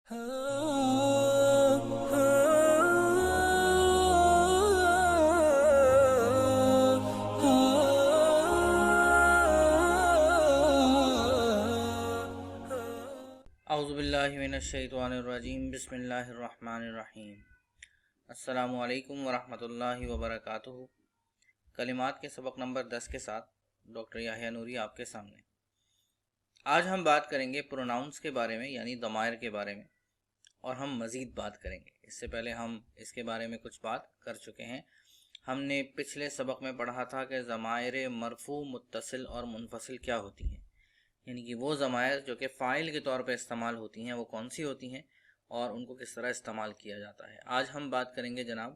اعوذ باللہ من الشیطان الرجیم، بسم اللہ الرحمن الرحیم۔ السلام علیکم ورحمۃ اللہ وبرکاتہ۔ کلمات کے سبق نمبر 10 کے ساتھ ڈاکٹر یحییٰ نوری آپ کے سامنے۔ آج ہم بات کریں گے پروناؤنس کے بارے میں، یعنی ضمائر کے بارے میں، اور ہم مزید بات کریں گے۔ اس سے پہلے ہم اس کے بارے میں کچھ بات کر چکے ہیں۔ ہم نے پچھلے سبق میں پڑھا تھا کہ ضمائر مرفوع، متصل اور منفصل کیا ہوتی ہیں، یعنی کہ وہ ضمائر جو کہ فاعل کے طور پہ استعمال ہوتی ہیں وہ کون سی ہوتی ہیں اور ان کو کس طرح استعمال کیا جاتا ہے۔ آج ہم بات کریں گے جناب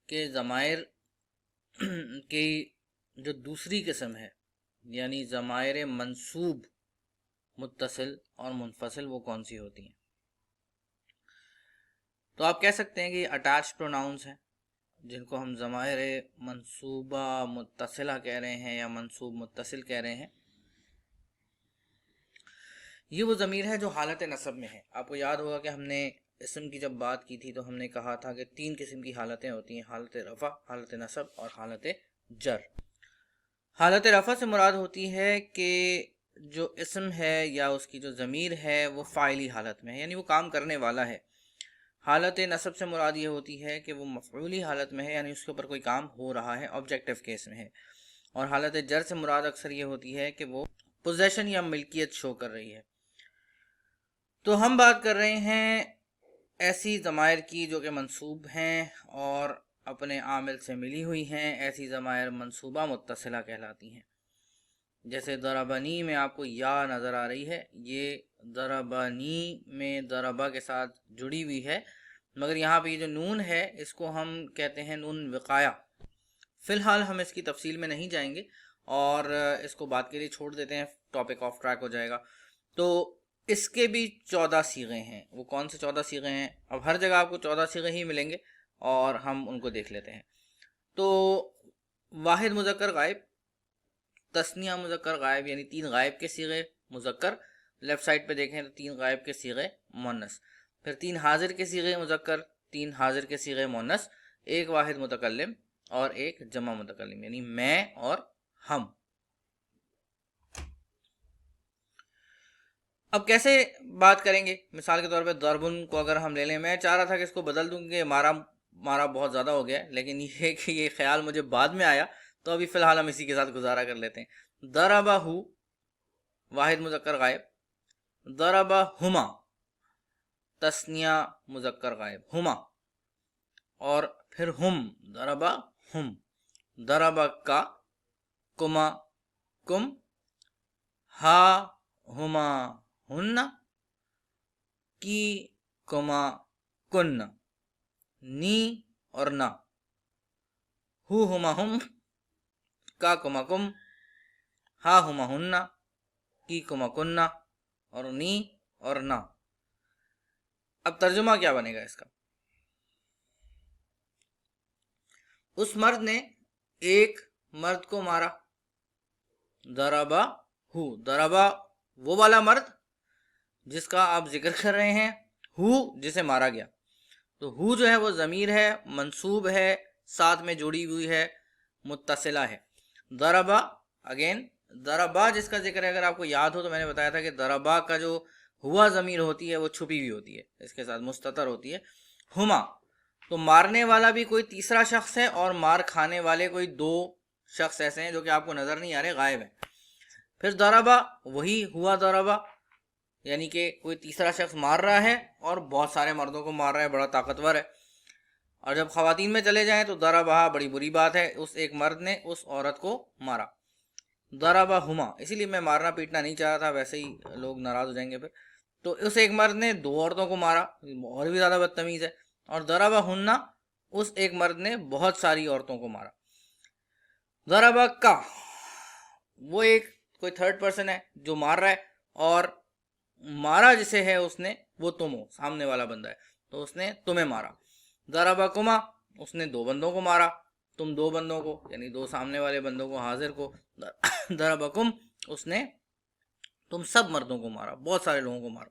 کہ ضمائر کی جو دوسری قسم ہے، یعنی ضمائر منصوب، متصل اور منفصل، وہ کون سی ہوتی ہیں۔ تو آپ کہہ سکتے ہیں کہ اٹیچ پروناؤنس ہیں، جن کو ہم ضمائر منصوبہ متصلہ کہہ رہے ہیں یا منصوب متصل کہہ رہے ہیں۔ یہ وہ ضمیر ہے جو حالت نصب میں ہے۔ آپ کو یاد ہوگا کہ ہم نے اسم کی جب بات کی تھی تو ہم نے کہا تھا کہ 3 قسم کی حالتیں ہوتی ہیں: حالت رفع، حالت نصب اور حالت جر۔ حالت رفع سے مراد ہوتی ہے کہ جو اسم ہے یا اس کی جو ضمیر ہے وہ فاعلی حالت میں ہے، یعنی وہ کام کرنے والا ہے۔ حالت نصب سے مراد یہ ہوتی ہے کہ وہ مفعولی حالت میں ہے، یعنی اس کے اوپر کوئی کام ہو رہا ہے، آبجیکٹیو کیس میں ہے۔ اور حالت جر سے مراد اکثر یہ ہوتی ہے کہ وہ پوزیشن یا ملکیت شو کر رہی ہے۔ تو ہم بات کر رہے ہیں ایسی ضمائر کی جو کہ منصوب ہیں اور اپنے عامل سے ملی ہوئی ہیں۔ ایسی ضمائر منصوبہ متصلہ کہلاتی ہیں۔ جیسے ضربنی میں آپ کو یا نظر آ رہی ہے، یہ ضربنی میں ضربہ کے ساتھ جڑی ہوئی ہے، مگر یہاں پہ یہ جو نون ہے اس کو ہم کہتے ہیں نون وقایہ۔ فی الحال ہم اس کی تفصیل میں نہیں جائیں گے اور اس کو بات کے لیے چھوڑ دیتے ہیں، ٹاپک آف ٹریک ہو جائے گا۔ تو اس کے بھی 14 صیغے ہیں۔ وہ کون سے 14 صیغے ہیں؟ اب ہر جگہ آپ کو 14 صیغے ہی ملیں گے اور ہم ان کو دیکھ لیتے ہیں۔ تو واحد مذکر غائب، تثنیہ مذکر غائب، یعنی 3 غائب کے صیغے مذکر، لیفٹ سائڈ پہ دیکھیں تو 3 غائب کے صیغے مؤنث، پھر 3 حاضر کے صیغے مذکر، 3 حاضر کے صیغے مؤنث، 1 واحد متکلم اور 1 جمع متکلم، یعنی میں اور ہم۔ اب کیسے بات کریں گے؟ مثال کے طور پہ ضربن کو اگر ہم لے لیں، میں چاہ رہا تھا کہ اس کو بدل دوں کہ مارا بہت زیادہ ہو گیا ہے، لیکن یہ کہ یہ خیال مجھے بعد میں آیا، تو ابھی فی الحال ہم اسی کے ساتھ گزارا کر لیتے ہیں۔ ضربہ واحد مذکر غائب، ضربہ ہما تثنیہ مذکر غائب، ہما، اور پھر ہم، ضربہ ہم، ضربہ کا، کما کم، ہا ہما ہن، کی کما کن، نی اور نا، ہو ہما ہم، کا کما کم، ہا ہما ہن، کی کما کن اور نی اور نا۔ اب ترجمہ کیا بنے گا اس کا؟ اس مرد نے ایک مرد کو مارا، ضربہ ہو، ضربہ وہ والا مرد جس کا آپ ذکر کر رہے ہیں، ہو جسے مارا گیا۔ تو ہو جو ہے وہ ضمیر ہے، منصوب ہے، ساتھ میں جڑی ہوئی ہے، متصلہ ہے۔ ضربہ اگین، ضربہ جس کا ذکر ہے، اگر آپ کو یاد ہو تو میں نے بتایا تھا کہ ضربہ کا جو ہوا ضمیر ہوتی ہے وہ چھپی ہوئی ہوتی ہے، اس کے ساتھ مستتر ہوتی ہے۔ ہما، تو مارنے والا بھی کوئی تیسرا شخص ہے اور مار کھانے والے کوئی 2 شخص ایسے ہیں جو کہ آپ کو نظر نہیں آ رہے، غائب ہیں۔ پھر ضربہ وہی ہوا ضربہ، یعنی کہ کوئی تیسرا شخص مار رہا ہے اور بہت سارے مردوں کو مار رہا ہے، بڑا طاقتور ہے۔ اور جب خواتین میں چلے جائیں تو ضربہ بڑی بری بات ہے، اس ایک مرد نے اس عورت کو مارا۔ ضربہ ہما، اسی لیے میں مارنا پیٹنا نہیں چاہ رہا تھا، ویسے ہی لوگ ناراض ہو جائیں گے پھر۔ تو اس ایک مرد نے 2 عورتوں کو مارا، اور بھی زیادہ بدتمیز ہے۔ اور ضربہ ہننا، اس ایک مرد نے بہت ساری عورتوں کو مارا۔ ضربہ کا، وہ ایک کوئی 3rd پرسن ہے جو مار رہا ہے، اور مارا جسے ہے اس نے وہ تم ہو، سامنے والا بندہ ہے، تو اس نے تمہیں مارا۔ ضربہ کما، اس نے 2 بندوں کو مارا، تم 2 بندوں کو، یعنی 2 سامنے والے بندوں کو، حاضر کو۔ ضربہ کم، اس نے تم سب مردوں کو مارا، بہت سارے لوگوں کو مارا۔